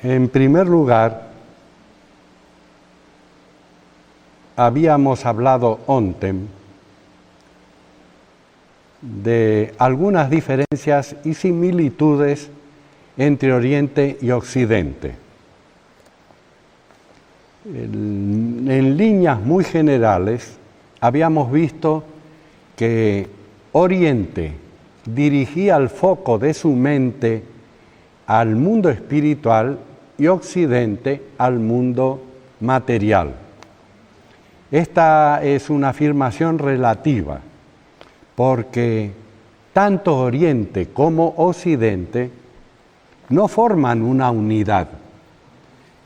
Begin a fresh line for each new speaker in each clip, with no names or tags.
En primer lugar, habíamos hablado ontem de algunas diferencias y similitudes entre Oriente y Occidente. En líneas muy generales, habíamos visto que Oriente dirigía el foco de su mente al mundo espiritual y Occidente al mundo material. Esta es una afirmación relativa, porque tanto Oriente como Occidente no forman una unidad.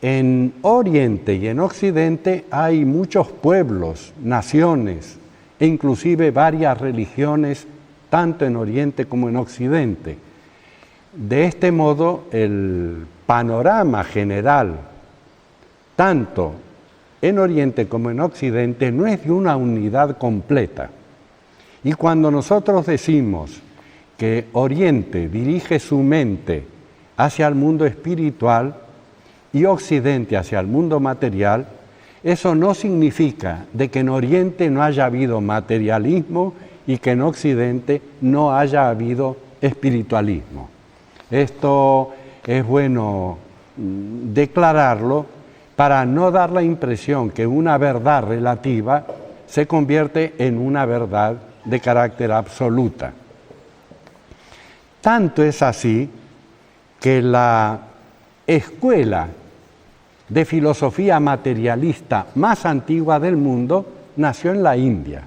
En Oriente y en Occidente hay muchos pueblos, naciones, e inclusive varias religiones, tanto en Oriente como en Occidente. De este modo, el panorama general, tanto en Oriente como en Occidente, no es de una unidad completa. Y cuando nosotros decimos que Oriente dirige su mente hacia el mundo espiritual y Occidente hacia el mundo material, eso no significa de que en Oriente no haya habido materialismo y que en Occidente no haya habido espiritualismo. Esto es bueno declararlo para no dar la impresión que una verdad relativa se convierte en una verdad de carácter absoluta. Tanto es así que la escuela de filosofía materialista más antigua del mundo nació en la India.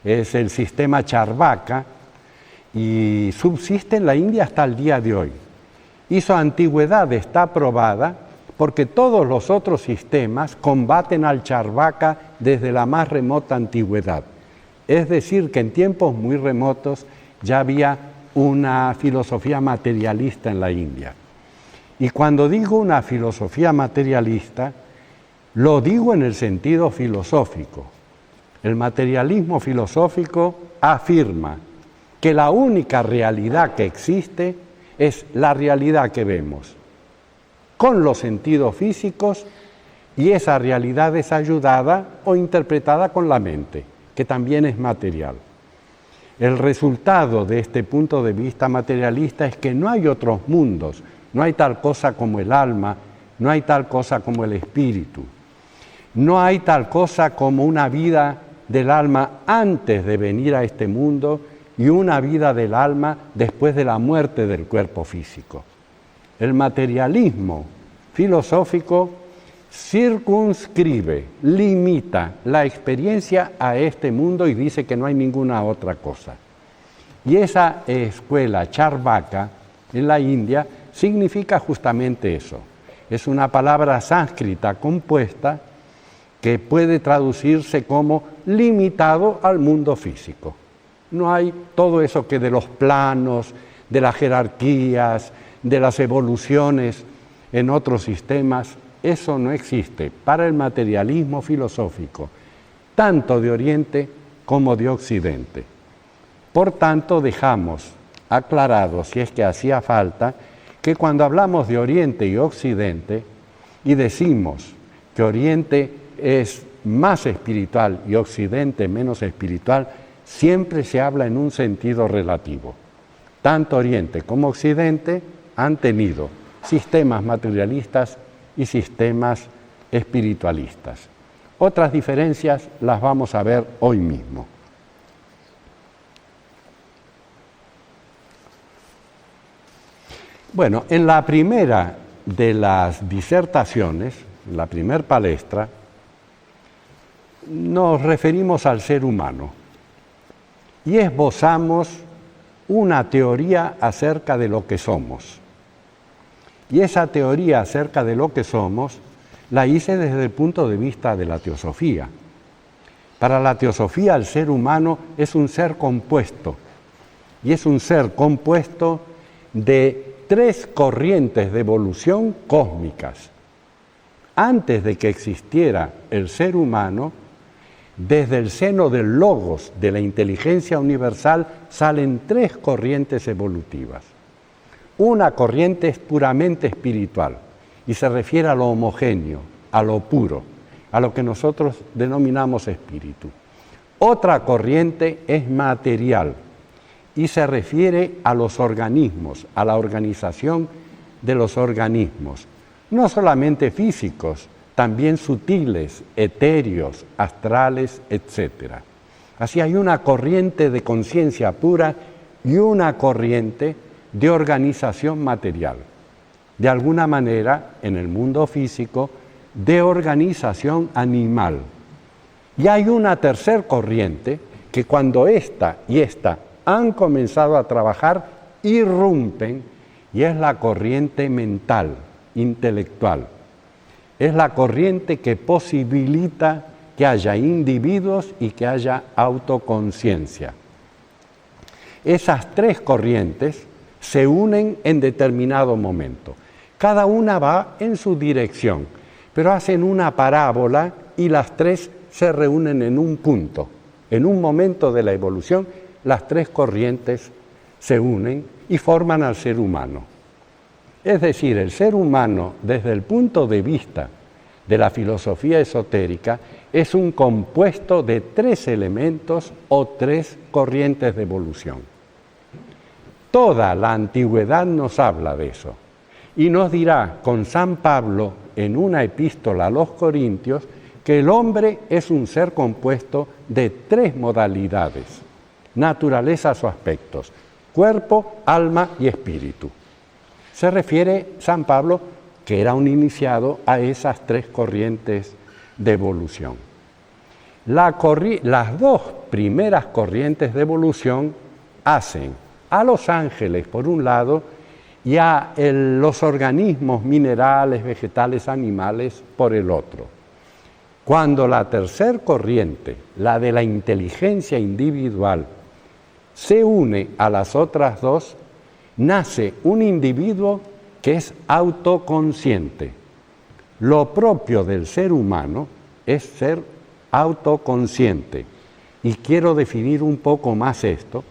Es el sistema Charvaka y subsiste en la India hasta el día de hoy. Y su antigüedad está probada porque todos los otros sistemas combaten al Charvaka desde la más remota antigüedad. Es decir, que en tiempos muy remotos ya había una filosofía materialista en la India. Y cuando digo una filosofía materialista, lo digo en el sentido filosófico. El materialismo filosófico afirma que la única realidad que existe es la realidad que vemos, con los sentidos físicos, y esa realidad es ayudada o interpretada con la mente, que también es material. El resultado de este punto de vista materialista es que no hay otros mundos, no hay tal cosa como el alma, no hay tal cosa como el espíritu, no hay tal cosa como una vida del alma antes de venir a este mundo y una vida del alma después de la muerte del cuerpo físico. El materialismo filosófico circunscribe, limita la experiencia a este mundo y dice que no hay ninguna otra cosa. Y esa escuela Charvaka en la India significa justamente eso. Es una palabra sánscrita compuesta que puede traducirse como limitado al mundo físico. No hay todo eso que de los planos, de las jerarquías, de las evoluciones en otros sistemas, eso no existe para el materialismo filosófico, tanto de Oriente como de Occidente. Por tanto, dejamos aclarado, si es que hacía falta, que cuando hablamos de Oriente y Occidente y decimos que Oriente es más espiritual y Occidente menos espiritual, siempre se habla en un sentido relativo. Tanto Oriente como Occidente han tenido sistemas materialistas y sistemas espiritualistas. Otras diferencias las vamos a ver hoy mismo. Bueno, en la primera de las disertaciones, en la primera palestra, nos referimos al ser humano y esbozamos una teoría acerca de lo que somos. Y esa teoría acerca de lo que somos la hice desde el punto de vista de la teosofía. Para la teosofía, el ser humano es un ser compuesto, y es un ser compuesto de 3 corrientes de evolución cósmicas. Antes de que existiera el ser humano, desde el seno del logos, de la inteligencia universal, salen 3 corrientes evolutivas. Una corriente es puramente espiritual, y se refiere a lo homogéneo, a lo puro, a lo que nosotros denominamos espíritu. Otra corriente es material y se refiere a los organismos, a la organización de los organismos, no solamente físicos, también sutiles, etéreos, astrales, etc. Así hay una corriente de conciencia pura y una corriente de organización material. De alguna manera, en el mundo físico, de organización animal. Y hay una tercera corriente que cuando esta y esta han comenzado a trabajar, irrumpen, y es la corriente mental, intelectual. Es la corriente que posibilita que haya individuos y que haya autoconciencia. Esas tres corrientes se unen en determinado momento. Cada una va en su dirección, pero hacen una parábola y las tres se reúnen en un punto. En un momento de la evolución, las tres corrientes se unen y forman al ser humano. Es decir, el ser humano, desde el punto de vista de la filosofía esotérica, es un compuesto de tres elementos o tres corrientes de evolución. Toda la antigüedad nos habla de eso. Y nos dirá con San Pablo en una epístola a los Corintios que el hombre es un ser compuesto de tres modalidades, naturalezas o aspectos, cuerpo, alma y espíritu. Se refiere San Pablo que era un iniciado a esas tres corrientes de evolución. Las dos primeras corrientes de evolución hacen a los ángeles por un lado y a los organismos minerales, vegetales, animales por el otro. Cuando la tercera corriente, la de la inteligencia individual, se une a las otras dos, nace un individuo que es autoconsciente. Lo propio del ser humano es ser autoconsciente. Y quiero definir un poco más esto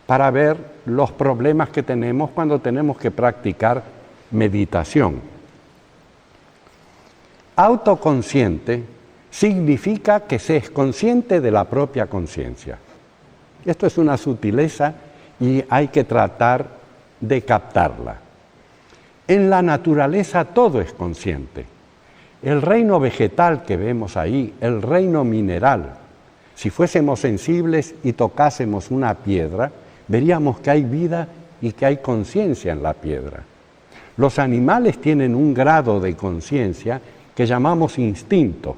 para ver los problemas que tenemos cuando tenemos que practicar meditación. Autoconsciente significa que se es consciente de la propia conciencia. Esto es una sutileza y hay que tratar de captarla. En la naturaleza todo es consciente. El reino vegetal que vemos ahí, el reino mineral, si fuésemos sensibles y tocásemos una piedra, veríamos que hay vida y que hay conciencia en la piedra. Los animales tienen un grado de conciencia que llamamos instinto.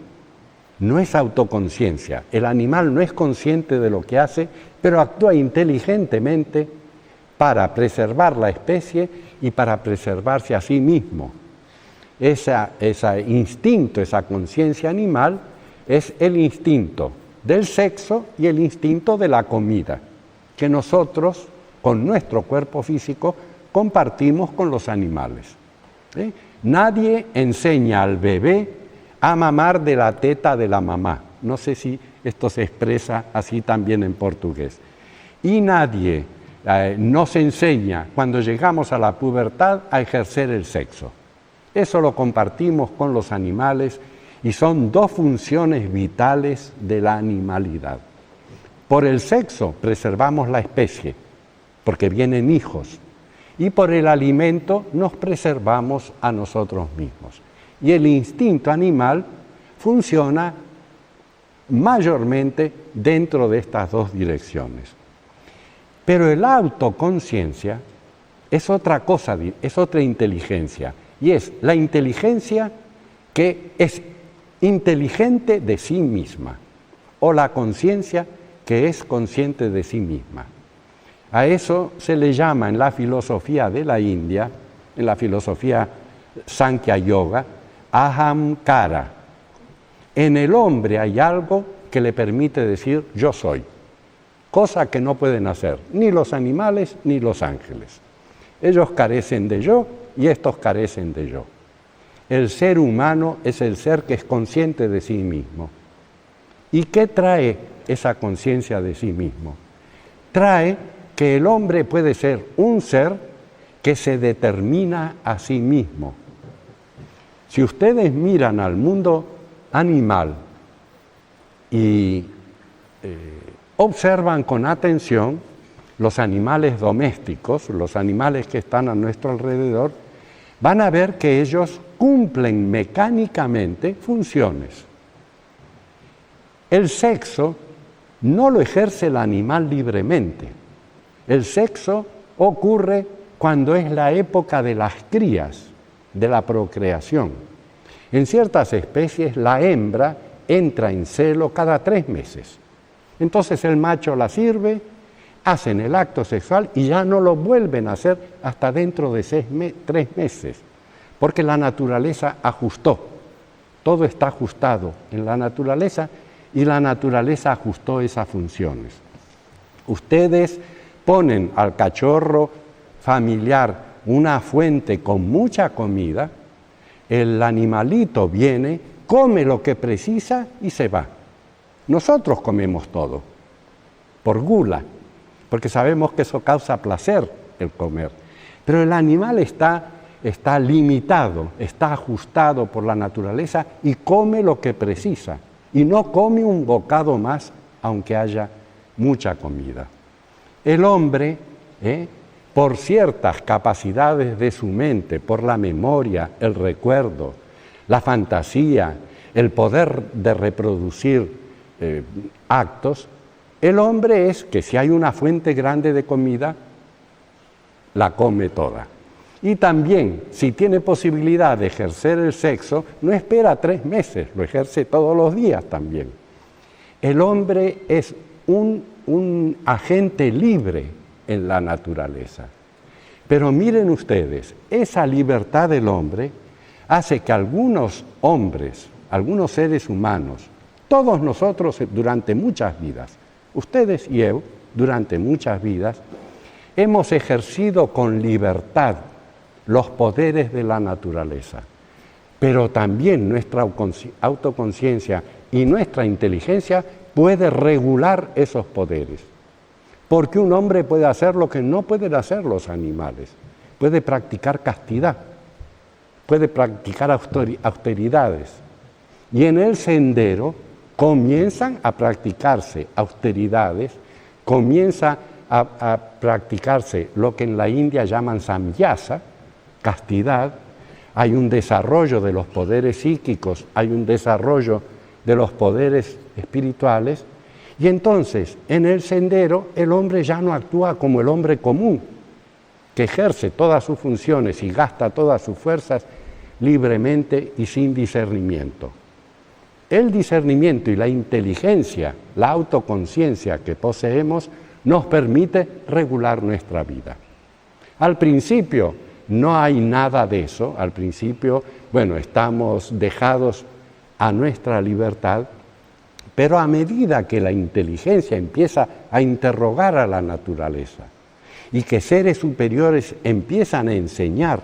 No es autoconciencia. El animal no es consciente de lo que hace, pero actúa inteligentemente para preservar la especie y para preservarse a sí mismo. Ese instinto, esa conciencia animal, es el instinto del sexo y el instinto de la comida, que nosotros, con nuestro cuerpo físico, compartimos con los animales. Nadie enseña al bebé a mamar de la teta de la mamá. No sé si esto se expresa así también en portugués. Y nadie nos enseña, cuando llegamos a la pubertad, a ejercer el sexo. Eso lo compartimos con los animales y son dos funciones vitales de la animalidad. Por el sexo preservamos la especie, porque vienen hijos, y por el alimento nos preservamos a nosotros mismos. Y el instinto animal funciona mayormente dentro de estas dos direcciones. Pero el autoconciencia es otra cosa, es otra inteligencia, y es la inteligencia que es inteligente de sí misma, o la conciencia que es consciente de sí misma. A eso se le llama en la filosofía de la India, en la filosofía Sankhya Yoga, ahamkara. En el hombre hay algo que le permite decir yo soy, cosa que no pueden hacer ni los animales ni los ángeles. Ellos carecen de yo y estos carecen de yo. El ser humano es el ser que es consciente de sí mismo. ¿Y qué trae esa conciencia de sí mismo? Trae que el hombre puede ser un ser que se determina a sí mismo. Si ustedes miran al mundo animal y observan con atención los animales domésticos, los animales que están a nuestro alrededor, van a ver que ellos cumplen mecánicamente funciones. El sexo no lo ejerce el animal libremente. El sexo ocurre cuando es la época de las crías, de la procreación. En ciertas especies la hembra entra en celo cada 3 meses. Entonces el macho la sirve, hacen el acto sexual y ya no lo vuelven a hacer hasta dentro de 3 meses, porque la naturaleza ajustó. Todo está ajustado en la naturaleza y la naturaleza ajustó esas funciones. Ustedes ponen al cachorro familiar una fuente con mucha comida, el animalito viene, come lo que precisa y se va. Nosotros comemos todo, por gula, porque sabemos que eso causa placer el comer. Pero el animal está limitado, está ajustado por la naturaleza y come lo que precisa. Y no come un bocado más, aunque haya mucha comida. El hombre, por ciertas capacidades de su mente, por la memoria, el recuerdo, la fantasía, el poder de reproducir actos, el hombre es que si hay una fuente grande de comida, la come toda. Y también, si tiene posibilidad de ejercer el sexo, no espera 3 meses, lo ejerce todos los días también. El hombre es un agente libre en la naturaleza. Pero miren ustedes, esa libertad del hombre hace que algunos hombres, algunos seres humanos, todos nosotros durante muchas vidas, ustedes y yo, durante muchas vidas, hemos ejercido con libertad los poderes de la naturaleza, pero también nuestra autoconciencia y nuestra inteligencia puede regular esos poderes, porque un hombre puede hacer lo que no pueden hacer los animales, puede practicar castidad, puede practicar austeridades, y en el sendero comienzan a practicarse austeridades, comienza a practicarse lo que en la India llaman samyasa, castidad, hay un desarrollo de los poderes psíquicos, hay un desarrollo de los poderes espirituales, y entonces en el sendero el hombre ya no actúa como el hombre común, que ejerce todas sus funciones y gasta todas sus fuerzas libremente y sin discernimiento. El discernimiento y la inteligencia, la autoconciencia que poseemos, nos permite regular nuestra vida. Al principio no hay nada de eso, al principio, estamos dejados a nuestra libertad, pero a medida que la inteligencia empieza a interrogar a la naturaleza y que seres superiores empiezan a enseñar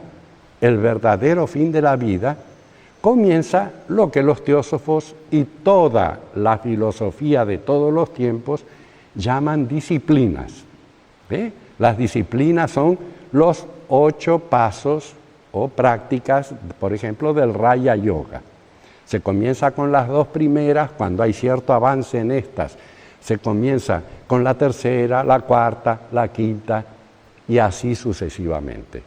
el verdadero fin de la vida, comienza lo que los teósofos y toda la filosofía de todos los tiempos llaman disciplinas. Las disciplinas son los 8 pasos o prácticas, por ejemplo, del Raya Yoga. Se comienza con las 2 primeras, cuando hay cierto avance en estas. Se comienza con la tercera, la cuarta, la quinta y así sucesivamente.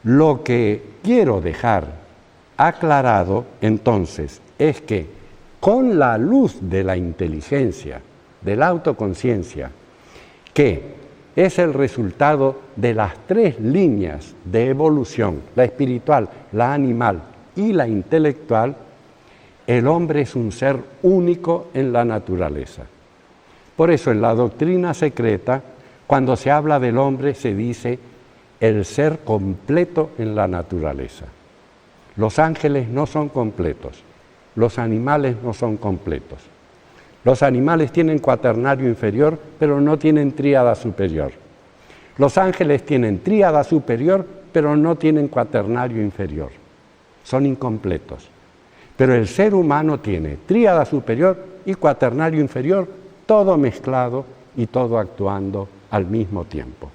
Lo que quiero dejar aclarado entonces es que con la luz de la inteligencia, de la autoconciencia, que es el resultado de las tres líneas de evolución, la espiritual, la animal y la intelectual. El hombre es un ser único en la naturaleza. Por eso en la doctrina secreta, cuando se habla del hombre, se dice el ser completo en la naturaleza. Los ángeles no son completos, los animales no son completos. Los animales tienen cuaternario inferior, pero no tienen tríada superior. Los ángeles tienen tríada superior, pero no tienen cuaternario inferior. Son incompletos. Pero el ser humano tiene tríada superior y cuaternario inferior, todo mezclado y todo actuando al mismo tiempo.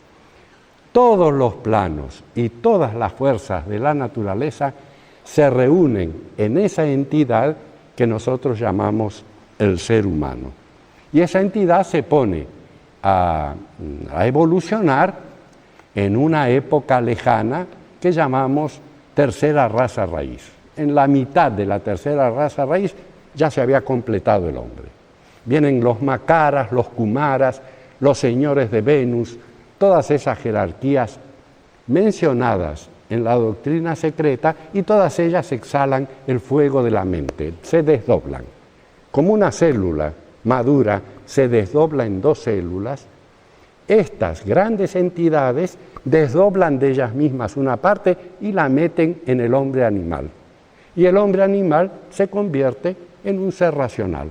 Todos los planos y todas las fuerzas de la naturaleza se reúnen en esa entidad que nosotros llamamos el ser humano. Y esa entidad se pone a evolucionar en una época lejana que llamamos tercera raza raíz. En la mitad de la tercera raza raíz ya se había completado el hombre. Vienen los Makaras, los Kumaras, los señores de Venus, todas esas jerarquías mencionadas en la doctrina secreta, y todas ellas exhalan el fuego de la mente, se desdoblan. Como una célula madura se desdobla en dos células, estas grandes entidades desdoblan de ellas mismas una parte y la meten en el hombre animal. Y el hombre animal se convierte en un ser racional.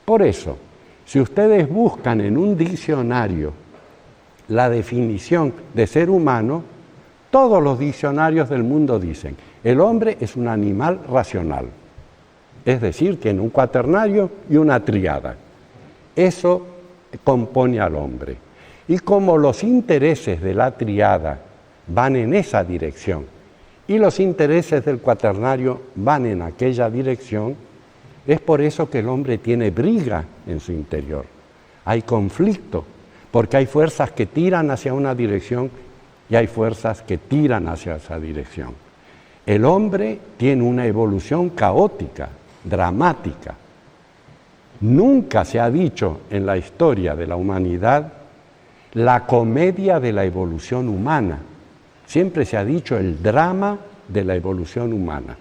Por eso, si ustedes buscan en un diccionario la definición de ser humano, todos los diccionarios del mundo dicen: el hombre es un animal racional. Es decir, tiene un cuaternario y una tríada. Eso compone al hombre. Y como los intereses de la tríada van en esa dirección y los intereses del cuaternario van en aquella dirección, es por eso que el hombre tiene briga en su interior. Hay conflicto, porque hay fuerzas que tiran hacia una dirección y hay fuerzas que tiran hacia esa dirección. El hombre tiene una evolución caótica, dramática. Nunca se ha dicho en la historia de la humanidad la comedia de la evolución humana. Siempre se ha dicho el drama de la evolución humana,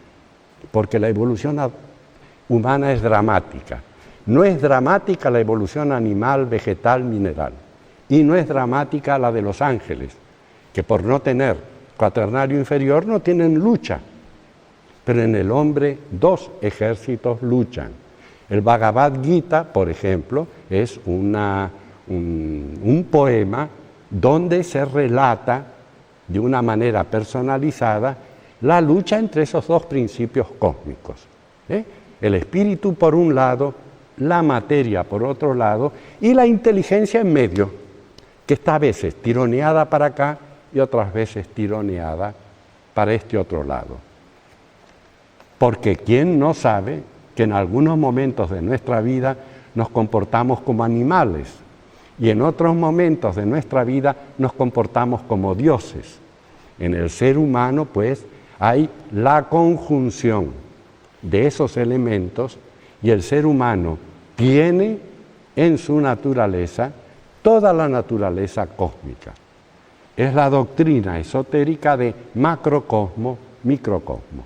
porque la evolución humana es dramática. No es dramática la evolución animal, vegetal, mineral, y no es dramática la de los ángeles, que por no tener cuaternario inferior no tienen lucha. Pero en el hombre dos ejércitos luchan. El Bhagavad Gita, por ejemplo, es un poema donde se relata de una manera personalizada la lucha entre esos dos principios cósmicos. El espíritu por un lado, la materia por otro lado, y la inteligencia en medio, que está a veces tironeada para acá y otras veces tironeada para este otro lado. Porque ¿quién no sabe que en algunos momentos de nuestra vida nos comportamos como animales y en otros momentos de nuestra vida nos comportamos como dioses? En el ser humano, pues, hay la conjunción de esos elementos y el ser humano tiene en su naturaleza toda la naturaleza cósmica. Es la doctrina esotérica de macrocosmo, microcosmo.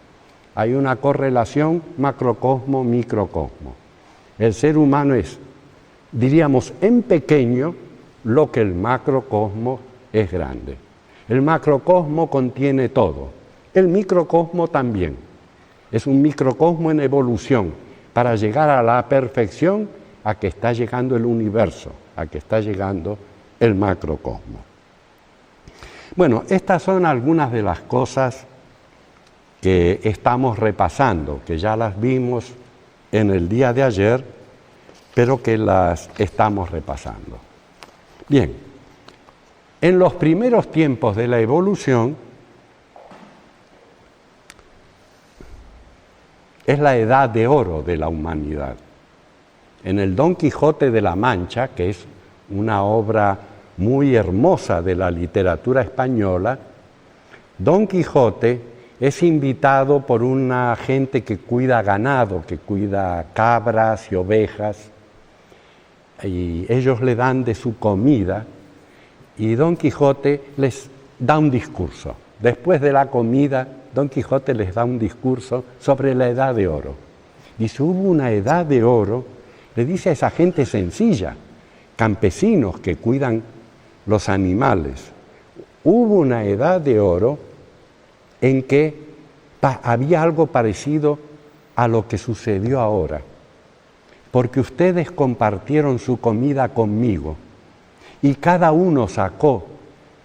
Hay una correlación macrocosmo-microcosmo. El ser humano es, diríamos, en pequeño lo que el macrocosmo es grande. El macrocosmo contiene todo. El microcosmo también. Es un microcosmo en evolución para llegar a la perfección a que está llegando el universo, a que está llegando el macrocosmo. Bueno, estas son algunas de las cosas que estamos repasando, que ya las vimos en el día de ayer, pero que las estamos repasando. Bien, en los primeros tiempos de la evolución es la edad de oro de la humanidad. En el Don Quijote de la Mancha, que es una obra muy hermosa de la literatura española, Don Quijote es invitado por una gente que cuida ganado, que cuida cabras y ovejas, y ellos le dan de su comida y Don Quijote les da un discurso. Después de la comida, Don Quijote les da un discurso sobre la edad de oro. Dice, hubo una edad de oro, le dice a esa gente sencilla, campesinos que cuidan los animales. Hubo una edad de oro en que había algo parecido a lo que sucedió ahora, porque ustedes compartieron su comida conmigo y cada uno sacó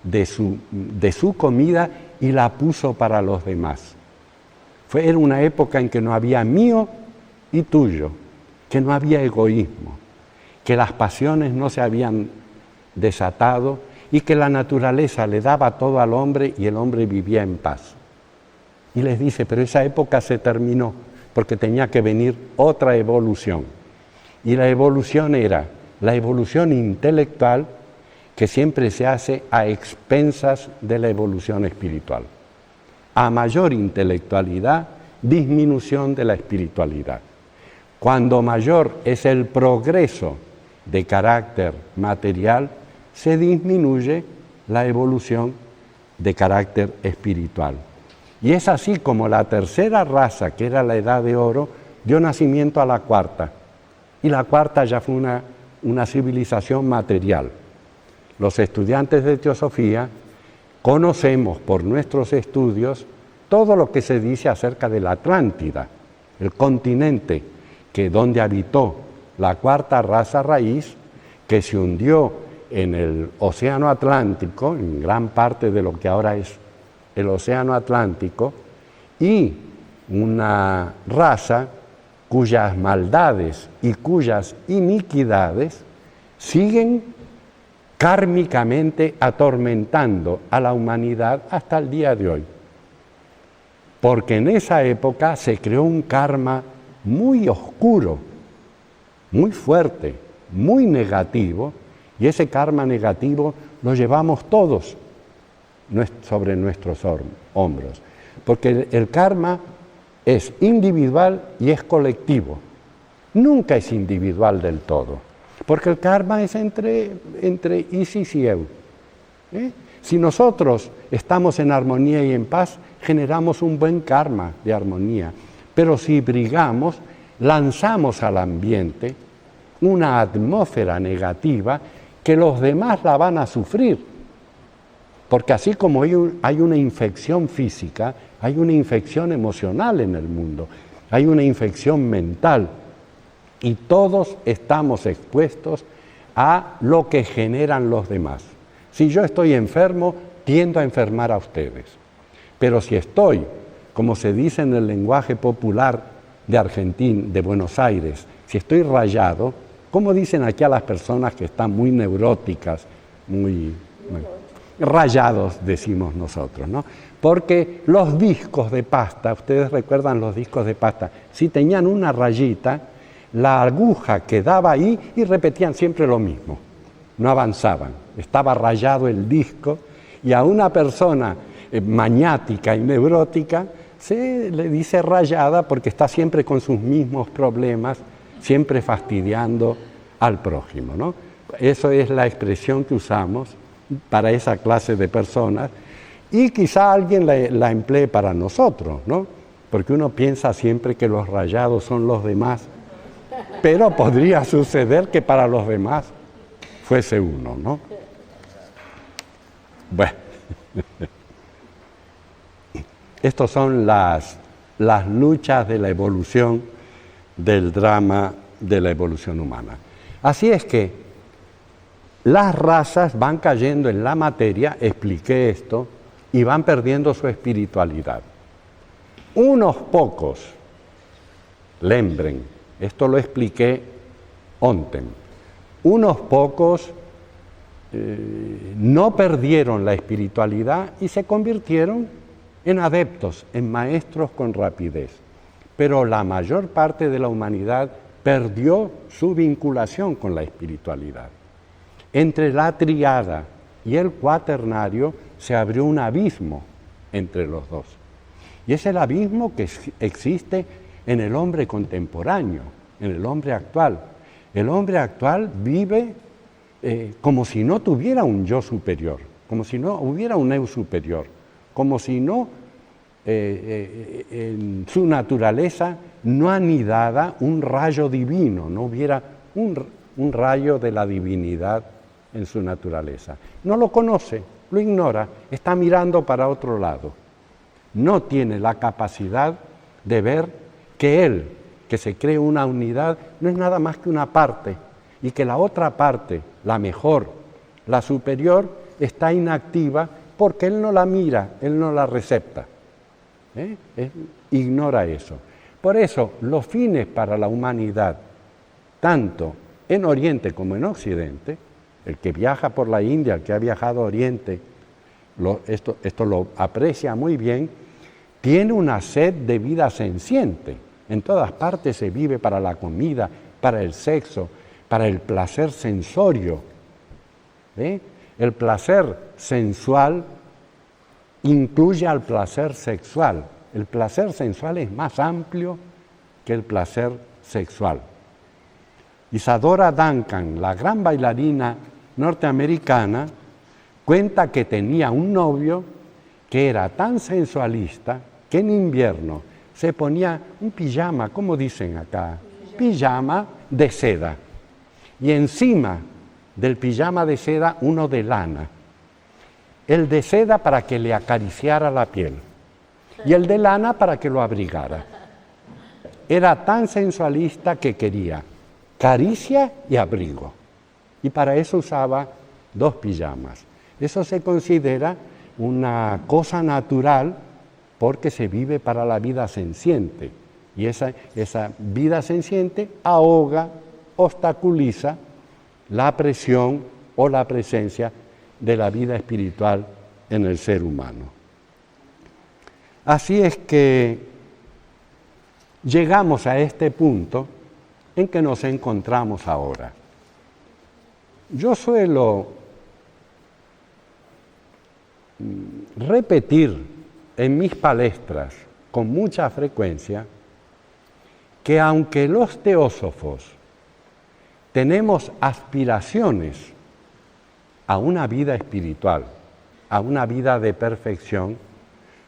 de su comida y la puso para los demás. Era una época en que no había mío y tuyo, que no había egoísmo, que las pasiones no se habían desatado y que la naturaleza le daba todo al hombre y el hombre vivía en paz. Y les dice, pero esa época se terminó porque tenía que venir otra evolución. Y la evolución era la evolución intelectual que siempre se hace a expensas de la evolución espiritual. A mayor intelectualidad, disminución de la espiritualidad. Cuando mayor es el progreso de carácter material, se disminuye la evolución de carácter espiritual. Y es así como la tercera raza, que era la edad de oro, dio nacimiento a la cuarta. Y la cuarta ya fue una civilización material. Los estudiantes de teosofía conocemos por nuestros estudios todo lo que se dice acerca de la Atlántida, el continente donde habitó la cuarta raza raíz, que se hundió en el Océano Atlántico, en gran parte de lo que ahora es el Océano Atlántico, y una raza cuyas maldades y cuyas iniquidades siguen kármicamente atormentando a la humanidad hasta el día de hoy. Porque en esa época se creó un karma muy oscuro, muy fuerte, muy negativo, y ese karma negativo lo llevamos todos sobre nuestros hombros. Porque el karma es individual y es colectivo. Nunca es individual del todo. Porque el karma es entre Isis y Eu. Si nosotros estamos en armonía y en paz, generamos un buen karma de armonía. Pero si brigamos, lanzamos al ambiente una atmósfera negativa que los demás la van a sufrir. Porque así como hay una infección física, hay una infección emocional en el mundo, hay una infección mental. Y todos estamos expuestos a lo que generan los demás. Si yo estoy enfermo, tiendo a enfermar a ustedes. Pero si estoy, como se dice en el lenguaje popular de Argentina, de Buenos Aires, si estoy rayado, como dicen aquí a las personas que están muy neuróticas, muy rayados, decimos nosotros, ¿no? Porque los discos de pasta, ustedes recuerdan los discos de pasta, si tenían una rayita, la aguja quedaba ahí y repetían siempre lo mismo, no avanzaban, estaba rayado el disco, y a una persona maniática y neurótica se le dice rayada porque está siempre con sus mismos problemas, siempre fastidiando al prójimo, ¿no? Eso es la expresión que usamos para esa clase de personas, y quizá alguien la emplee para nosotros, ¿no? Porque uno piensa siempre que los rayados son los demás, pero podría suceder que para los demás fuese uno, ¿no? Bueno, estas son las luchas de la evolución, del drama de la evolución humana. Así es que las razas van cayendo en la materia, expliqué esto, y van perdiendo su espiritualidad. Unos pocos, lembren, esto lo expliqué ontem, unos pocos no perdieron la espiritualidad y se convirtieron en adeptos, en maestros con rapidez. Pero la mayor parte de la humanidad perdió su vinculación con la espiritualidad. Entre la triada y el cuaternario se abrió un abismo entre los dos. Y es el abismo que existe en el hombre contemporáneo, en el hombre actual. El hombre actual vive como si no tuviera un yo superior, como si no hubiera un eu superior, como si no en su naturaleza no anidara un rayo divino, no hubiera un rayo de la divinidad en su naturaleza. No lo conoce, lo ignora, está mirando para otro lado. No tiene la capacidad de ver que él, que se cree una unidad, no es nada más que una parte, y que la otra parte, la mejor, la superior, está inactiva porque él no la mira, él no la recepta. Ignora eso. Por eso, los fines para la humanidad, tanto en Oriente como en Occidente, el que viaja por la India, el que ha viajado a Oriente, esto lo aprecia muy bien, tiene una sed de vida senciente. En todas partes se vive para la comida, para el sexo, para el placer sensorio. El placer sensual incluye al placer sexual. El placer sensual es más amplio que el placer sexual. Isadora Duncan, la gran bailarina norteamericana, cuenta que tenía un novio que era tan sensualista que en invierno se ponía un pijama, ¿cómo dicen acá? Pijama de seda. Y encima del pijama de seda uno de lana. El de seda para que le acariciara la piel y el de lana para que lo abrigara. Era tan sensualista que quería caricia y abrigo. Y para eso usaba 2 pijamas. Eso se considera una cosa natural porque se vive para la vida senciente. Y esa vida senciente ahoga, obstaculiza la presión o la presencia de la vida espiritual en el ser humano. Así es que llegamos a este punto en que nos encontramos ahora. Yo suelo repetir en mis palestras con mucha frecuencia que aunque los teósofos tenemos aspiraciones a una vida espiritual, a una vida de perfección,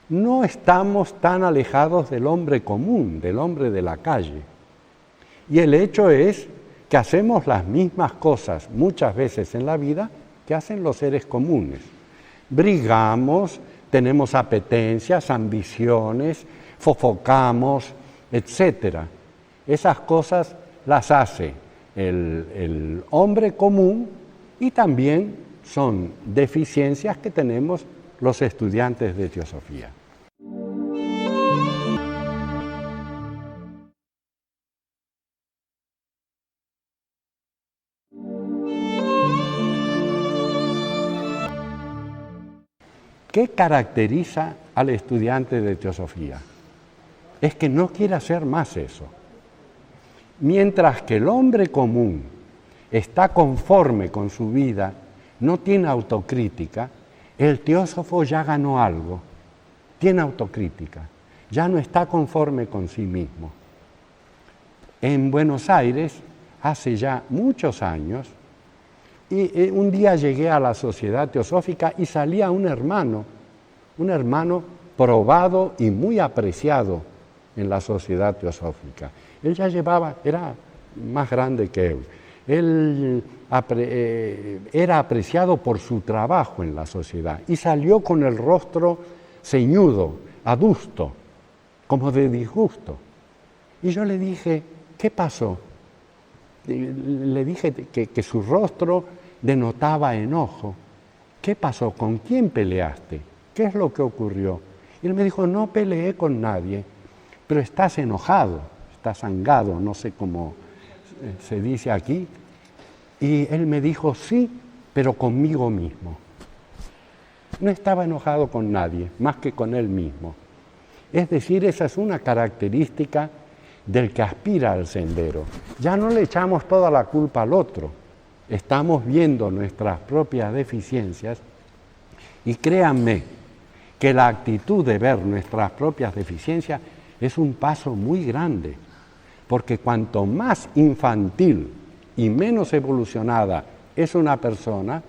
no estamos tan alejados del hombre común, del hombre de la calle. Y el hecho es que hacemos las mismas cosas muchas veces en la vida que hacen los seres comunes. Brigamos, tenemos apetencias, ambiciones, sofocamos, etc. Esas cosas las hace el hombre común y también son deficiencias que tenemos los estudiantes de teosofía. ¿Qué caracteriza al estudiante de teosofía? Es que no quiere hacer más eso. Mientras que el hombre común está conforme con su vida, no tiene autocrítica, el teósofo ya ganó algo, tiene autocrítica, ya no está conforme con sí mismo. En Buenos Aires, hace ya muchos años, y un día llegué a la Sociedad Teosófica y salía un hermano probado y muy apreciado en la Sociedad Teosófica. Él ya era más grande que él. Él era apreciado por su trabajo en la sociedad y salió con el rostro ceñudo, adusto, como de disgusto. Y yo le dije, ¿qué pasó? Le dije que su rostro denotaba enojo. ¿Qué pasó? ¿Con quién peleaste? ¿Qué es lo que ocurrió? Y él me dijo, no peleé con nadie, pero estás enojado, estás zangado, no sé cómo se dice aquí. Y él me dijo, sí, pero conmigo mismo. No estaba enojado con nadie, más que con él mismo. Es decir, esa es una característica del que aspira al sendero. Ya no le echamos toda la culpa al otro. Estamos viendo nuestras propias deficiencias y créanme que la actitud de ver nuestras propias deficiencias es un paso muy grande, porque cuanto más infantil y menos evolucionada es una persona,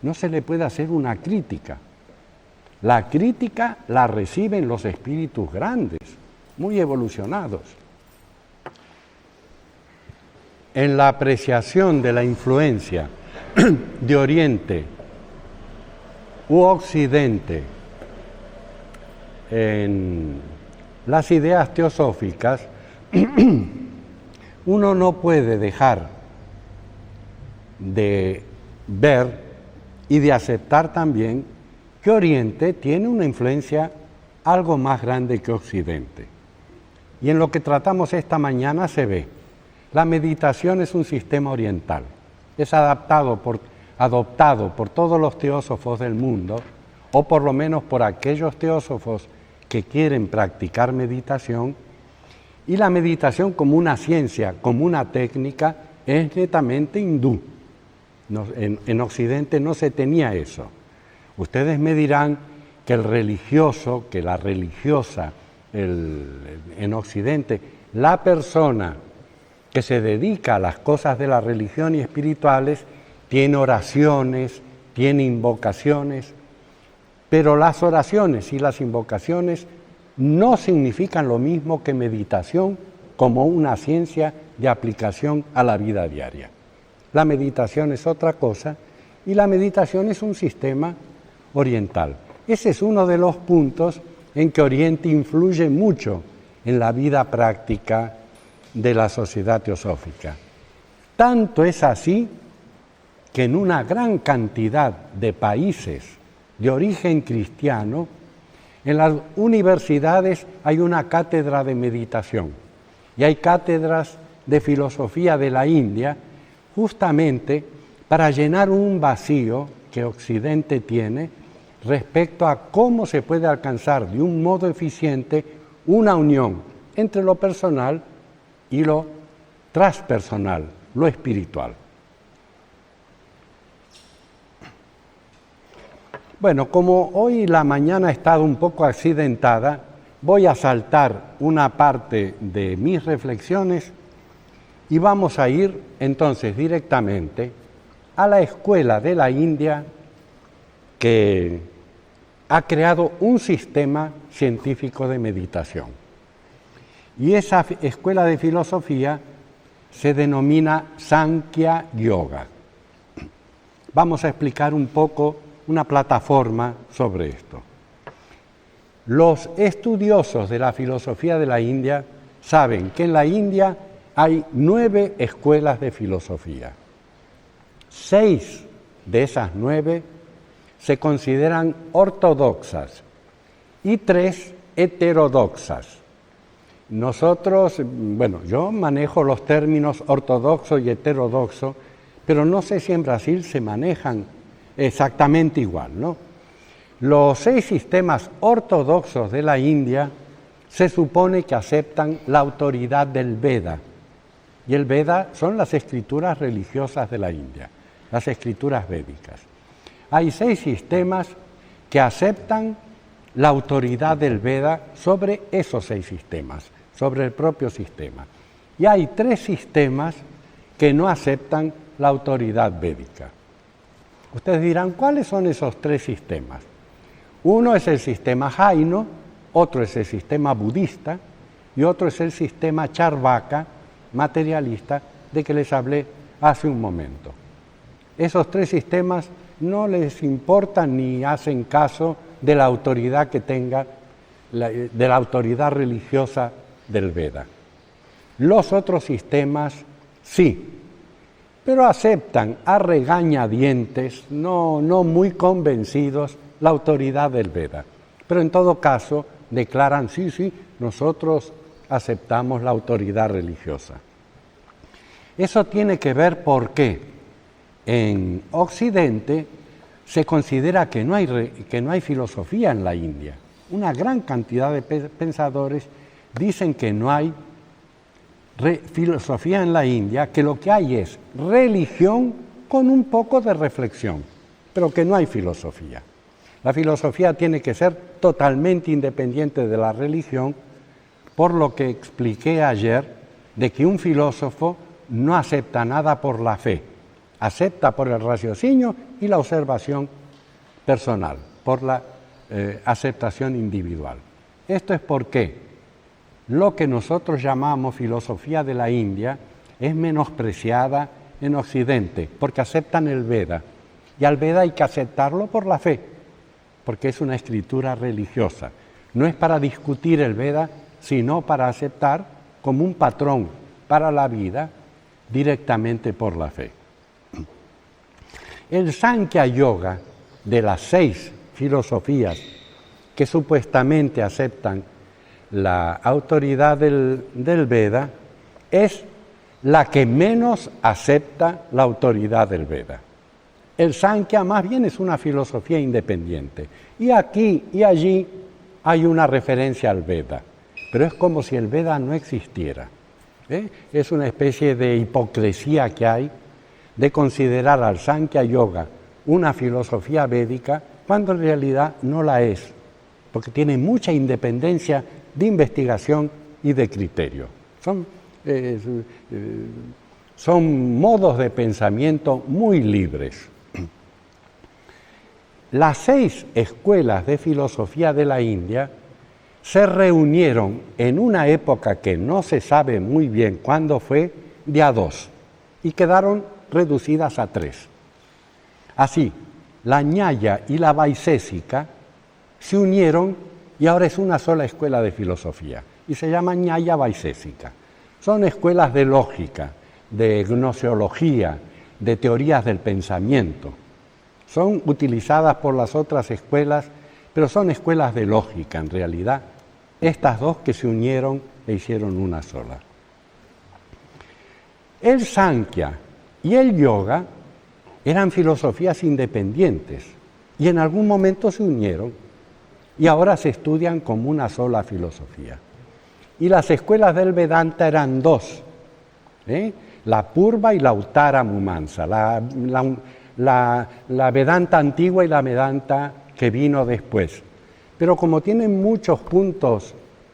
no se le puede hacer una crítica. La crítica la reciben los espíritus grandes, muy evolucionados. En la apreciación de la influencia de Oriente u Occidente en las ideas teosóficas, uno no puede dejar de ver y de aceptar también que Oriente tiene una influencia algo más grande que Occidente. Y en lo que tratamos esta mañana se ve. La meditación es un sistema oriental. Es adoptado por todos los teósofos del mundo, o por lo menos por aquellos teósofos que quieren practicar meditación. Y la meditación como una ciencia, como una técnica, es netamente hindú. En Occidente no se tenía eso. Ustedes me dirán que el religioso, que la religiosa en Occidente, la persona que se dedica a las cosas de la religión y espirituales, tiene oraciones, tiene invocaciones, pero las oraciones y las invocaciones no significan lo mismo que meditación como una ciencia de aplicación a la vida diaria. La meditación es otra cosa y la meditación es un sistema oriental. Ese es uno de los puntos en que Oriente influye mucho en la vida práctica de la sociedad teosófica. Tanto es así que en una gran cantidad de países de origen cristiano, en las universidades hay una cátedra de meditación y hay cátedras de filosofía de la India, justamente para llenar un vacío que Occidente tiene respecto a cómo se puede alcanzar de un modo eficiente una unión entre lo personal y lo transpersonal, lo espiritual. Bueno, como hoy la mañana ha estado un poco accidentada, voy a saltar una parte de mis reflexiones y vamos a ir entonces directamente a la escuela de la India que ha creado un sistema científico de meditación. Y esa escuela de filosofía se denomina Sankhya Yoga. Vamos a explicar un poco una plataforma sobre esto. Los estudiosos de la filosofía de la India saben que en la India hay 9 escuelas de filosofía. 6 de esas 9 se consideran ortodoxas y 3 heterodoxas. Nosotros, yo manejo los términos ortodoxo y heterodoxo, pero no sé si en Brasil se manejan exactamente igual, ¿no? Los 6 sistemas ortodoxos de la India se supone que aceptan la autoridad del Veda, y el Veda son las escrituras religiosas de la India, las escrituras védicas. Hay 6 sistemas que aceptan la autoridad del Veda sobre esos 6 sistemas, sobre el propio sistema. Y hay 3 sistemas que no aceptan la autoridad védica. Ustedes dirán, ¿cuáles son esos 3 sistemas? Uno es el sistema Jaino, otro es el sistema budista y otro es el sistema Charvaka, materialista, de que les hablé hace un momento. Esos 3 sistemas no les importan ni hacen caso de la autoridad que tenga, de la autoridad religiosa del Veda. Los otros sistemas sí, pero aceptan a regañadientes, no muy convencidos, la autoridad del Veda. Pero en todo caso declaran, sí, nosotros aceptamos la autoridad religiosa. Eso tiene que ver porque en Occidente se considera que no hay filosofía en la India. Una gran cantidad de pensadores dicen que no hay filosofía en la India, que lo que hay es religión con un poco de reflexión, pero que no hay filosofía. La filosofía tiene que ser totalmente independiente de la religión, por lo que expliqué ayer de que un filósofo no acepta nada por la fe, acepta por el raciocinio y la observación personal, por la aceptación individual. Esto es porque lo que nosotros llamamos filosofía de la India es menospreciada en Occidente, porque aceptan el Veda, y al Veda hay que aceptarlo por la fe, porque es una escritura religiosa. No es para discutir el Veda, sino para aceptar como un patrón para la vida directamente por la fe. El Sankhya Yoga, de las 6 filosofías que supuestamente aceptan la autoridad del Veda, es la que menos acepta la autoridad del Veda. El Sankhya más bien es una filosofía independiente. Y aquí y allí hay una referencia al Veda, pero es como si el Veda no existiera. Es una especie de hipocresía que hay de considerar al Sankhya Yoga una filosofía védica cuando en realidad no la es, porque tiene mucha independencia de investigación y de criterio. Son modos de pensamiento muy libres. Las 6 escuelas de filosofía de la India se reunieron en una época que no se sabe muy bien cuándo fue, de a 2, y quedaron reducidas a 3. Así, la Ñaya y la Vaisésika se unieron y ahora es una sola escuela de filosofía, y se llama Ñaya Vaisésika. Son escuelas de lógica, de gnoseología, de teorías del pensamiento. Son utilizadas por las otras escuelas, pero son escuelas de lógica en realidad. Estas 2 que se unieron e hicieron una sola. El Sankhya y el Yoga eran filosofías independientes y en algún momento se unieron y ahora se estudian como una sola filosofía. Y las escuelas del Vedanta eran 2, la Purva y la Uttara Mimamsa, la Vedanta antigua y la Vedanta que vino después. Pero como tienen muchos puntos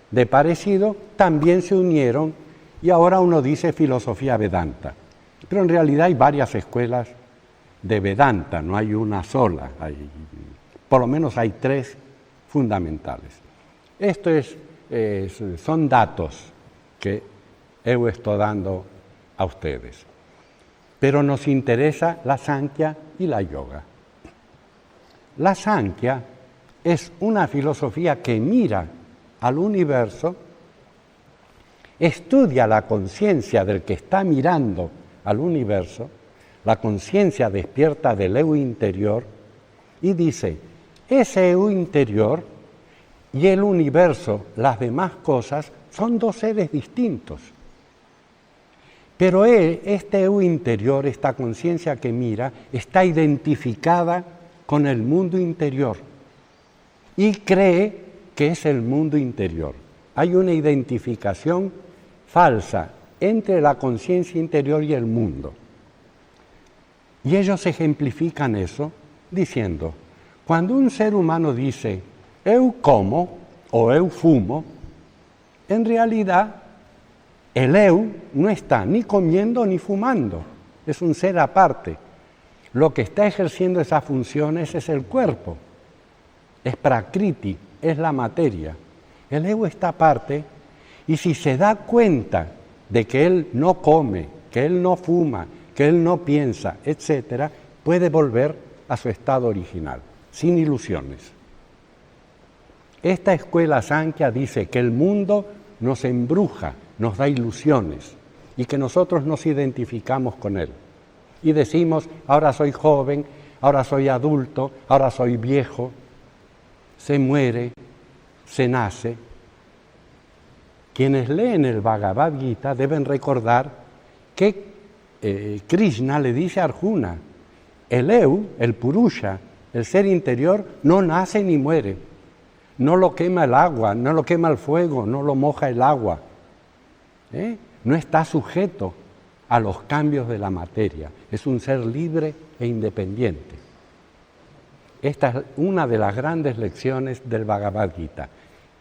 de parecido, también se unieron y ahora uno dice filosofía Vedanta. Pero en realidad hay varias escuelas de Vedanta, no hay una sola, por lo menos hay 3 fundamentales. Esto son datos que yo estoy dando a ustedes. Pero nos interesa la Sankhya y la Yoga. La Sankhya es una filosofía que mira al universo, estudia la conciencia del que está mirando al universo, la conciencia despierta del eu interior, y dice, ese eu interior y el universo, las demás cosas, son 2 seres distintos. Pero este eu interior, esta conciencia que mira, está identificada con el mundo interior y cree que es el mundo interior. Hay una identificación falsa entre la conciencia interior y el mundo. Y ellos ejemplifican eso diciendo, cuando un ser humano dice, eu como o eu fumo, en realidad el eu no está ni comiendo ni fumando, es un ser aparte. Lo que está ejerciendo esas funciones es el cuerpo, es prakriti, es la materia. El eu está aparte y si se da cuenta de que él no come, que él no fuma, que él no piensa, etc., puede volver a su estado original, sin ilusiones. Esta escuela Sankhya dice que el mundo nos embruja, nos da ilusiones y que nosotros nos identificamos con él. Y decimos, ahora soy joven, ahora soy adulto, ahora soy viejo, se muere, se nace. Quienes leen el Bhagavad Gita deben recordar que Krishna le dice a Arjuna, el eu, el purusha, el ser interior, no nace ni muere. No lo quema el agua, no lo quema el fuego, no lo moja el agua. No está sujeto a los cambios de la materia. Es un ser libre e independiente. Esta es una de las grandes lecciones del Bhagavad Gita.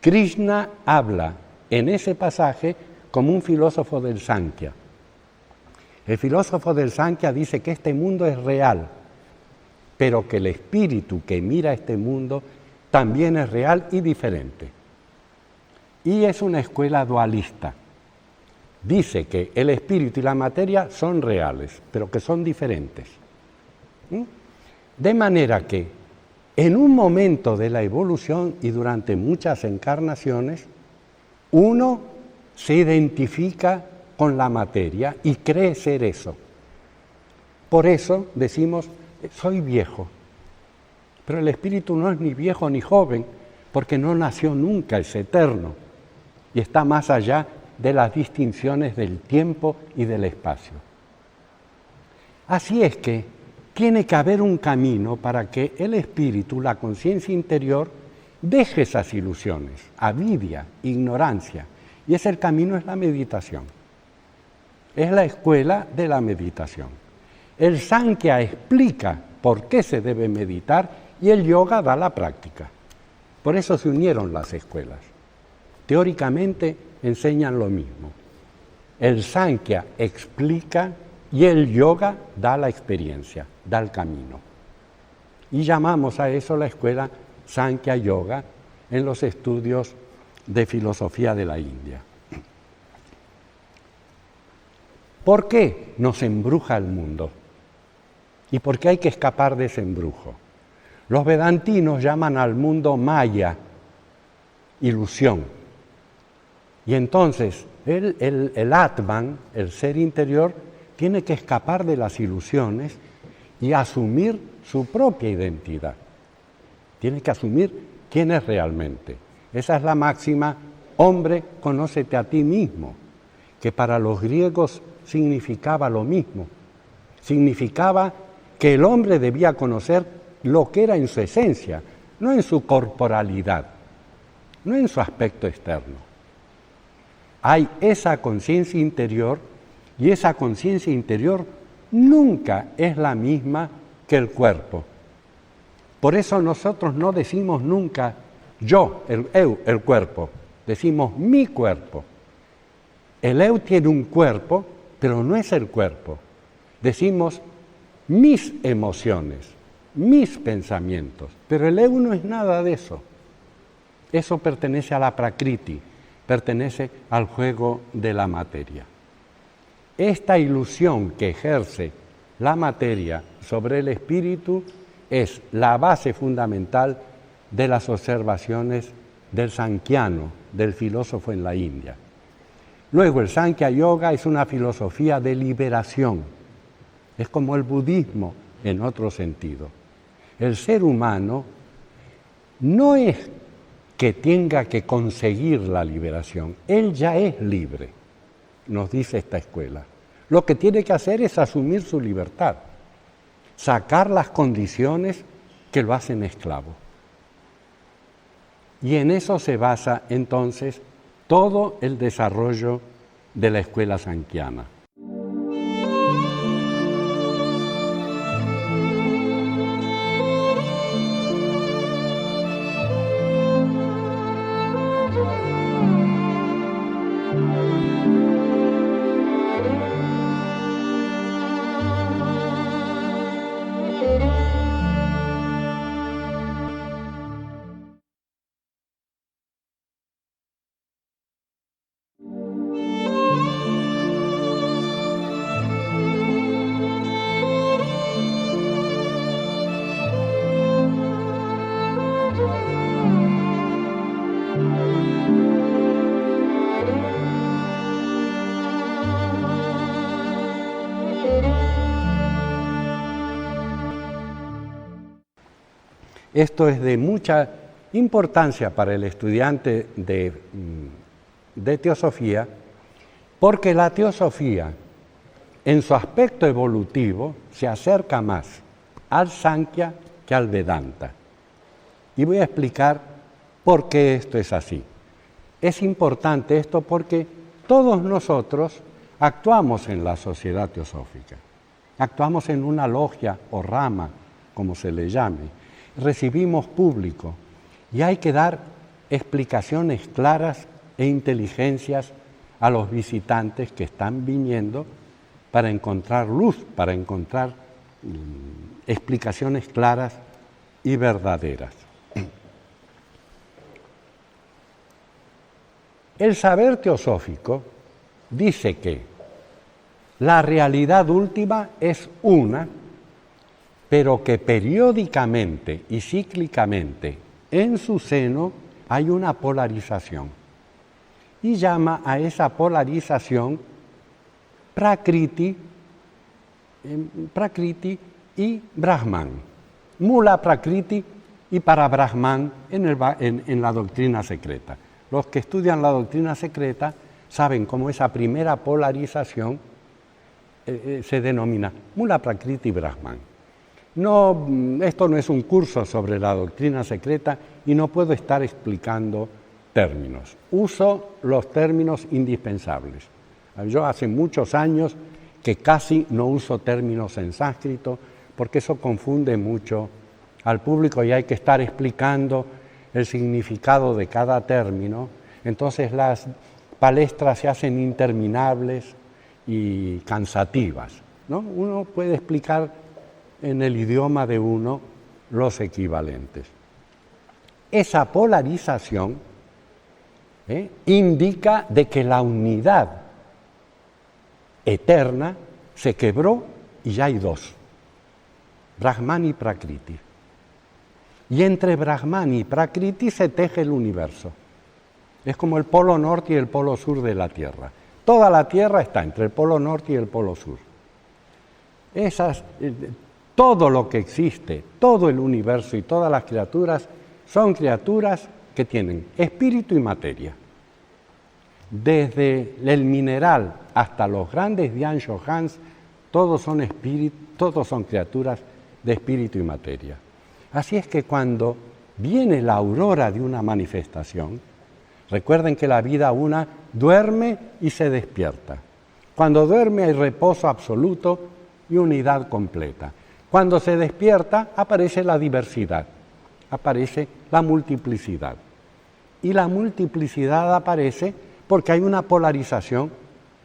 Krishna habla en ese pasaje como un filósofo del Sankhya. El filósofo del Sankhya dice que este mundo es real, pero que el espíritu que mira este mundo también es real y diferente. Y es una escuela dualista. Dice que el espíritu y la materia son reales, pero que son diferentes. De manera que en un momento de la evolución y durante muchas encarnaciones, uno se identifica con la materia y cree ser eso. Por eso decimos, soy viejo. Pero el espíritu no es ni viejo ni joven, porque no nació nunca, es eterno. Y está más allá de las distinciones del tiempo y del espacio. Así es que tiene que haber un camino para que el espíritu, la conciencia interior, deje esas ilusiones, avidia, ignorancia. Y ese camino es la meditación. Es la escuela de la meditación. El Sankhya explica por qué se debe meditar y el yoga da la práctica. Por eso se unieron las escuelas. Teóricamente enseñan lo mismo. El Sankhya explica y el yoga da la experiencia, da el camino. Y llamamos a eso la escuela Sankhya Yoga en los estudios de filosofía de la India. ¿Por qué nos embruja el mundo? ¿Y por qué hay que escapar de ese embrujo? Los vedantinos llaman al mundo maya, ilusión. Y entonces el Atman, el ser interior, tiene que escapar de las ilusiones y asumir su propia identidad. Tiene que asumir quién es realmente. Esa es la máxima, hombre, conócete a ti mismo, que para los griegos significaba lo mismo. Significaba que el hombre debía conocer lo que era en su esencia, no en su corporalidad, no en su aspecto externo. Hay esa conciencia interior y esa conciencia interior nunca es la misma que el cuerpo. Por eso nosotros no decimos nunca yo, el cuerpo, decimos mi cuerpo. El eu tiene un cuerpo, pero no es el cuerpo. Decimos mis emociones, mis pensamientos, pero el eu no es nada de eso. Eso pertenece a la prakriti, pertenece al juego de la materia. Esta ilusión que ejerce la materia sobre el espíritu es la base fundamental de las observaciones del Sankhya, del filósofo en la India. Luego, el Sankhya Yoga es una filosofía de liberación. Es como el budismo en otro sentido. El ser humano no es que tenga que conseguir la liberación. Él ya es libre, nos dice esta escuela. Lo que tiene que hacer es asumir su libertad, sacar las condiciones que lo hacen esclavo. Y en eso se basa entonces todo el desarrollo de la escuela sankhyiana. Esto es de mucha importancia para el estudiante de teosofía, porque la teosofía, en su aspecto evolutivo, se acerca más al Sankhya que al Vedanta. Y voy a explicar por qué esto es así. Es importante esto porque todos nosotros actuamos en la sociedad teosófica, actuamos en una logia o rama, como se le llame, recibimos público y hay que dar explicaciones claras e inteligencias a los visitantes que están viniendo para encontrar luz, para encontrar explicaciones claras y verdaderas. El saber teosófico dice que la realidad última es una, pero que periódicamente y cíclicamente en su seno hay una polarización. Y llama a esa polarización Prakriti y Brahman. Mula Prakriti y para Brahman en la doctrina secreta. Los que estudian la doctrina secreta saben cómo esa primera polarización se denomina Mula Prakriti Brahman. No, esto no es un curso sobre la doctrina secreta y no puedo estar explicando términos. Uso los términos indispensables. Yo hace muchos años que casi no uso términos en sánscrito porque eso confunde mucho al público y hay que estar explicando el significado de cada término. Entonces las palestras se hacen interminables y cansativas, ¿no? Uno puede explicar en el idioma de uno los equivalentes. Esa polarización indica de que la unidad eterna se quebró y ya hay dos, Brahman y Prakriti. Y entre Brahman y Prakriti se teje el universo. Es como el polo norte y el polo sur de la Tierra. Toda la Tierra está entre el polo norte y el polo sur. Todo lo que existe, todo el universo y todas las criaturas son criaturas que tienen espíritu y materia. Desde el mineral hasta los grandes Dian Shohans, todos son criaturas de espíritu y materia. Así es que cuando viene la aurora de una manifestación, recuerden que la vida una duerme y se despierta. Cuando duerme hay reposo absoluto y unidad completa. Cuando se despierta aparece la diversidad, aparece la multiplicidad. Y la multiplicidad aparece porque hay una polarización,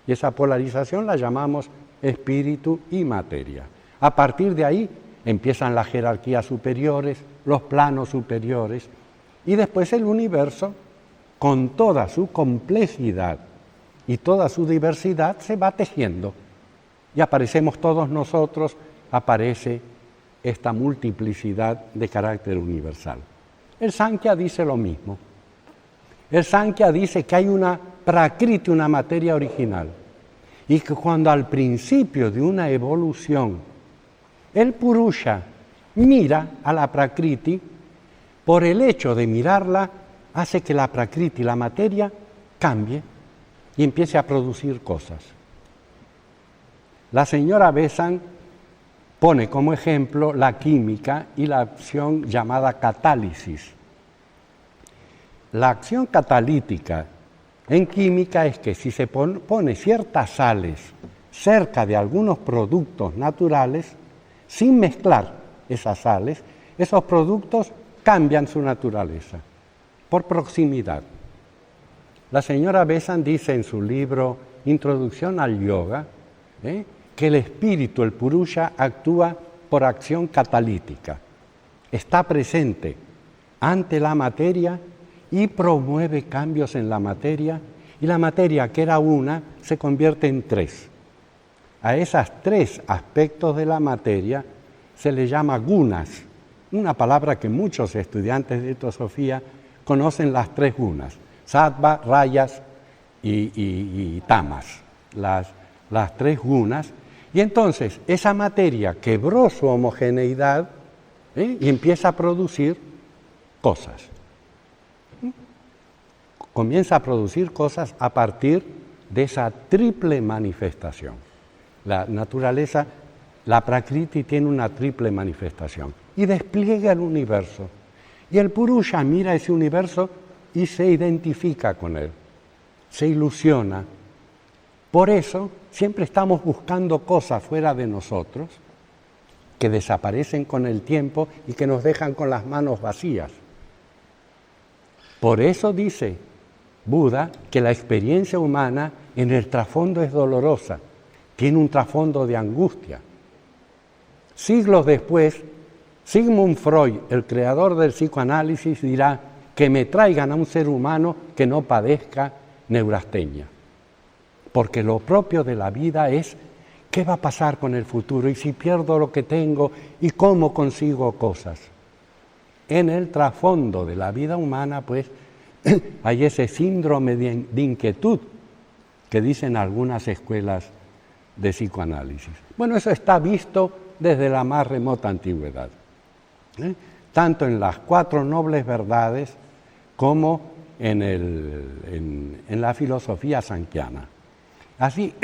y esa polarización la llamamos espíritu y materia. A partir de ahí empiezan las jerarquías superiores, los planos superiores, y después el universo, con toda su complejidad y toda su diversidad, se va tejiendo. Y aparecemos todos nosotros, aparece esta multiplicidad de carácter universal. El Sankhya dice lo mismo. El Sankhya dice que hay una Prakriti, una materia original, y que cuando al principio de una evolución el Purusha mira a la Prakriti, por el hecho de mirarla hace que la Prakriti, la materia, cambie y empiece a producir cosas. La señora Besant pone como ejemplo la química y la acción llamada catálisis. La acción catalítica en química es que si se pone ciertas sales cerca de algunos productos naturales, sin mezclar esas sales, esos productos cambian su naturaleza por proximidad. La señora Besant dice en su libro Introducción al Yoga que el espíritu, el Purusha, actúa por acción catalítica. Está presente ante la materia y promueve cambios en la materia, y la materia, que era una, se convierte en tres. A esas tres aspectos de la materia se le llama gunas, una palabra que muchos estudiantes de teosofía conocen, las tres gunas, sattva, rayas y tamas, las tres gunas. Y entonces esa materia quebró su homogeneidad y empieza a producir cosas. Comienza a producir cosas a partir de esa triple manifestación. La naturaleza, la Prakriti, tiene una triple manifestación y despliega el universo. Y el Purusha mira ese universo y se identifica con él, se ilusiona. Por eso siempre estamos buscando cosas fuera de nosotros que desaparecen con el tiempo y que nos dejan con las manos vacías. Por eso dice Buda que la experiencia humana en el trasfondo es dolorosa, tiene un trasfondo de angustia. Siglos después, Sigmund Freud, el creador del psicoanálisis, dirá que me traigan a un ser humano que no padezca neurastenia. Porque lo propio de la vida es qué va a pasar con el futuro y si pierdo lo que tengo y cómo consigo cosas. En el trasfondo de la vida humana, pues, hay ese síndrome de inquietud que dicen algunas escuelas de psicoanálisis. Bueno, eso está visto desde la más remota antigüedad, tanto en las 4 nobles verdades como en la filosofía sankhya. Así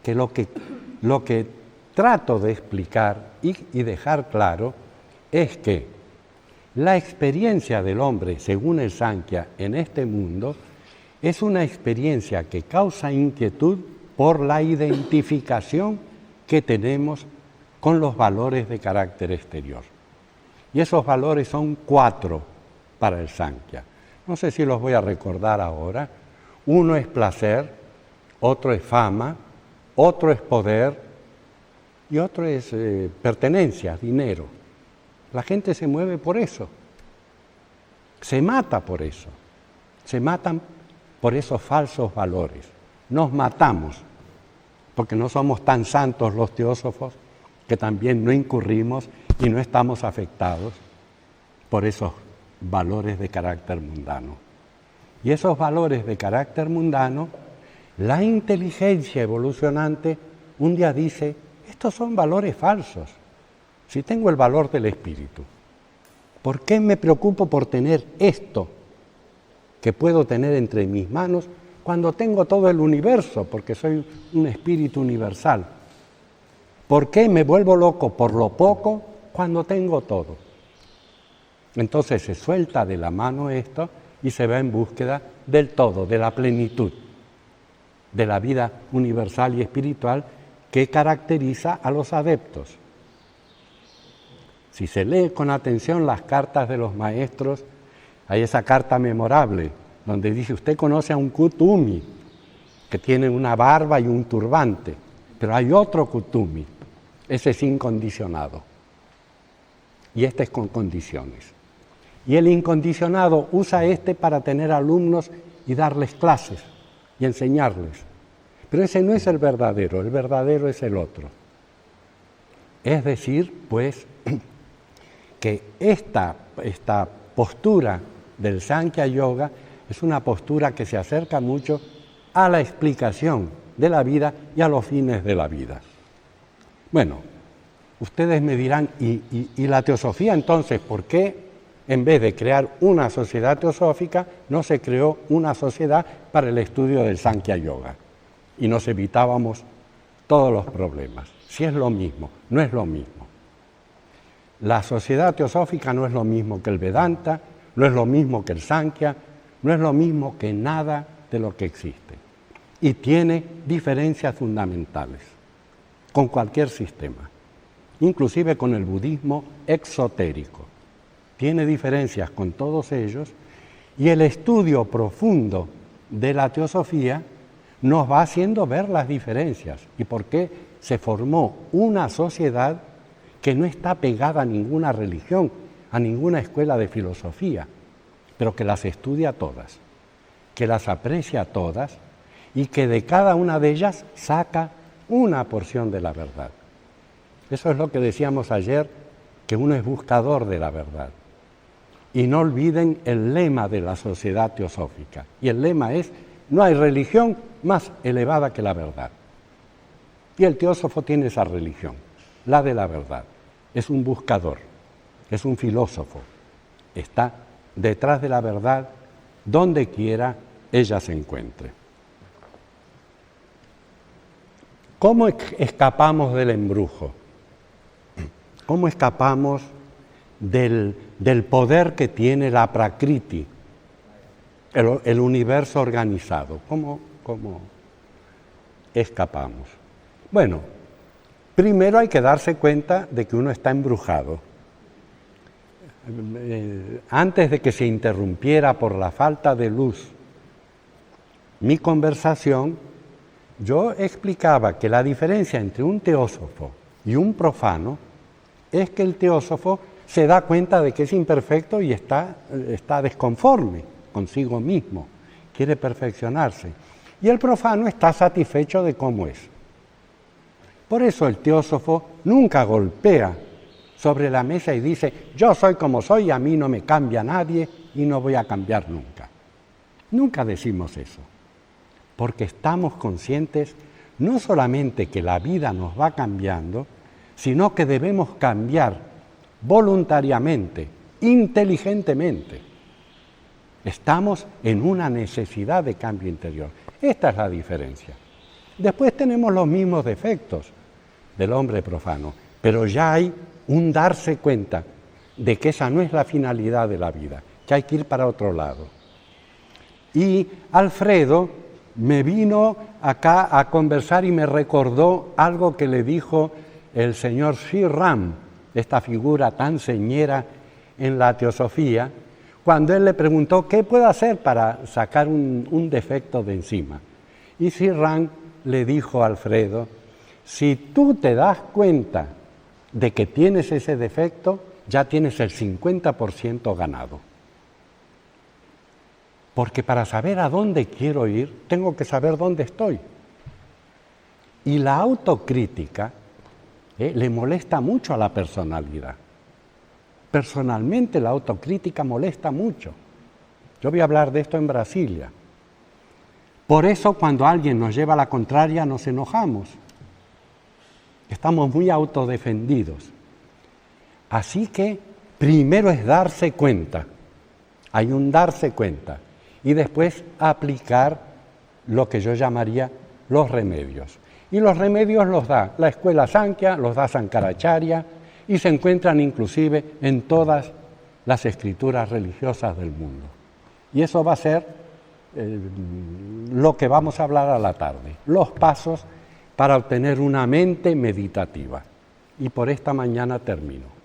que lo que trato de explicar y dejar claro es que la experiencia del hombre, según el Sankhya, en este mundo, es una experiencia que causa inquietud por la identificación que tenemos con los valores de carácter exterior. Y esos valores son 4 para el Sankhya. No sé si los voy a recordar ahora. Uno es placer, otro es fama, otro es poder y otro es pertenencia, dinero. La gente se mueve por eso, se mata por eso, se matan por esos falsos valores. Nos matamos, porque no somos tan santos los teósofos, que también no incurrimos y no estamos afectados por esos valores de carácter mundano. Y esos valores de carácter mundano, la inteligencia evolucionante un día dice, estos son valores falsos. Si tengo el valor del espíritu, ¿por qué me preocupo por tener esto que puedo tener entre mis manos cuando tengo todo el universo, porque soy un espíritu universal? ¿Por qué me vuelvo loco por lo poco cuando tengo todo? Entonces se suelta de la mano esto y se va en búsqueda del todo, de la plenitud, de la vida universal y espiritual que caracteriza a los adeptos. Si se lee con atención las cartas de los maestros, hay esa carta memorable donde dice, usted conoce a un Kutumi, que tiene una barba y un turbante, pero hay otro Kutumi, ese es incondicionado, y este es con condiciones. Y el incondicionado usa este para tener alumnos y darles clases y enseñarles. Pero ese no es el verdadero es el otro. Es decir, pues, que esta postura del Sankhya Yoga es una postura que se acerca mucho a la explicación de la vida y a los fines de la vida. Bueno, ustedes me dirán, ¿y la teosofía entonces por qué en vez de crear una sociedad teosófica no se creó una sociedad para el estudio del Sankhya Yoga? Y nos evitábamos todos los problemas. Si es lo mismo, no es lo mismo. La sociedad teosófica no es lo mismo que el Vedanta, no es lo mismo que el Sankhya, no es lo mismo que nada de lo que existe. Y tiene diferencias fundamentales con cualquier sistema, inclusive con el budismo exotérico. Tiene diferencias con todos ellos y el estudio profundo de la teosofía nos va haciendo ver las diferencias y por qué se formó una sociedad que no está pegada a ninguna religión, a ninguna escuela de filosofía, pero que las estudia todas, que las aprecia todas y que de cada una de ellas saca una porción de la verdad. Eso es lo que decíamos ayer, que uno es buscador de la verdad. Y no olviden el lema de la sociedad teosófica. Y el lema es, no hay religión más elevada que la verdad. Y el teósofo tiene esa religión, la de la verdad. Es un buscador, es un filósofo. Está detrás de la verdad donde quiera ella se encuentre. ¿Cómo escapamos del embrujo? ¿Cómo escapamos del poder que tiene la prakriti, el universo organizado? ¿Cómo escapamos? Bueno, primero hay que darse cuenta de que uno está embrujado. Antes de que se interrumpiera por la falta de luz mi conversación, yo explicaba que la diferencia entre un teósofo y un profano es que el teósofo se da cuenta de que es imperfecto y está desconforme consigo mismo, quiere perfeccionarse. Y el profano está satisfecho de cómo es. Por eso el teósofo nunca golpea sobre la mesa y dice, yo soy como soy, a mí no me cambia nadie y no voy a cambiar nunca. Nunca decimos eso, porque estamos conscientes no solamente que la vida nos va cambiando, sino que debemos cambiar voluntariamente, inteligentemente. Estamos en una necesidad de cambio interior. Esta es la diferencia. Después tenemos los mismos defectos del hombre profano, pero ya hay un darse cuenta de que esa no es la finalidad de la vida, que hay que ir para otro lado. Y Alfredo me vino acá a conversar y me recordó algo que le dijo el señor Sri Ram, esta figura tan señera en la teosofía, cuando él le preguntó qué puede hacer para sacar un defecto de encima. Y Sri Ram le dijo a Alfredo, si tú te das cuenta de que tienes ese defecto, ya tienes el 50% ganado. Porque para saber a dónde quiero ir, tengo que saber dónde estoy. Y la autocrítica le molesta mucho a la personalidad. Personalmente la autocrítica molesta mucho. Yo voy a hablar de esto en Brasilia. Por eso cuando alguien nos lleva a la contraria nos enojamos. Estamos muy autodefendidos. Así que primero es darse cuenta. Hay un darse cuenta. Y después aplicar lo que yo llamaría los remedios. Y los remedios los da la Escuela Sankhya, los da Sankaracharya, y se encuentran inclusive en todas las escrituras religiosas del mundo. Y eso va a ser lo que vamos a hablar a la tarde, los pasos para obtener una mente meditativa. Y por esta mañana termino.